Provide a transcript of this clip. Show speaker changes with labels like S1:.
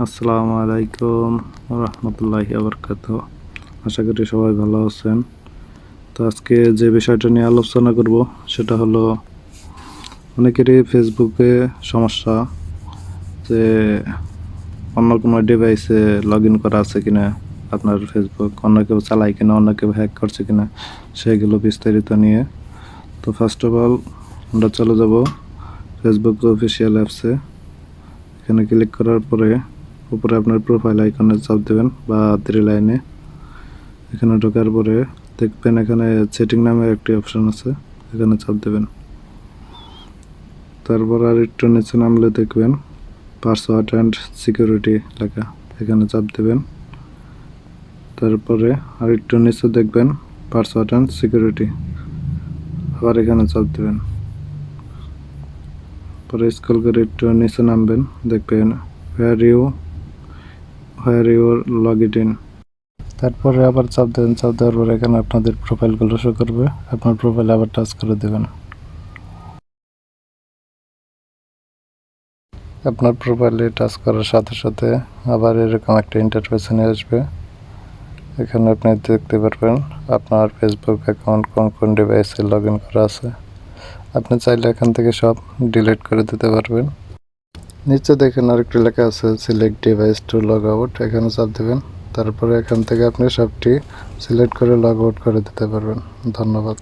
S1: আসসালামু আলাইকুম রহমতুল্লাহি বারাকাতুহু। আশা করি সবাই ভালো আছেন। তো আজকে যে বিষয়টা নিয়ে আলোচনা করব সেটা হলো অনেকেরই ফেসবুকে সমস্যা যে অন্য কোনো ডিভাইসে লগ ইন করা আছে কিনা, আপনার ফেসবুক অন্য কেউ চালায় কিনা, অন্য কেউ হ্যাক করছে কিনা, সেগুলো বিস্তারিত নিয়ে। তো ফার্স্ট অফ অল আমরা চলে যাব ফেসবুক অফিসিয়াল অ্যাপসে। এখানে ক্লিক করার পরে উপরে আপনার প্রোফাইল আইকনে চাপ দেবেন বা 3 লাইনে। এখানে ঢোকার পরে দেখবেন এখানে সেটিং নামে একটি অপশন আছে, এখানে চাপ দেবেন। তারপর আর একটু নিচে নামলে দেখবেন পাসওয়ার্ড অ্যান্ড সিকিউরিটি লেখা, এখানে চাপ দেবেন। তারপরে আর একটু নিচে দেখবেন পাসওয়ার্ড অ্যান্ড সিকিউরিটি, আবার এখানে চাপ দেবেন। পরে স্ক্রল করে একটু নিচে নামবেন, দেখবেন হোয়ার ইউ লগ ইন। তারপরে আবার চাপ দেবেন। চাপ দেওয়ার পরে এখানে আপনাদের প্রোফাইলগুলো শো করবে, আপনার প্রোফাইলে আবার টাচ করে দেবেন। আপনার প্রোফাইলে টাচ করার সাথে সাথে আবার এরকম একটা ইন্টারফেস নিয়ে আসবে। এখানে আপনি দেখতে পারবেন আপনার ফেসবুক অ্যাকাউন্ট কোন কোন ডিভাইসে লগ ইন করা আছে। আপনি চাইলে এখান থেকে সব ডিলিট করে দিতে পারবেন। নিচে দেখেন আরেকটি লেখা আছে select device to log out, এখানে চাপ দেবেন। তারপরে এখান থেকে আপনি সবটি সিলেক্ট করে লগ আউট করে দিতে পারবেন। ধন্যবাদ।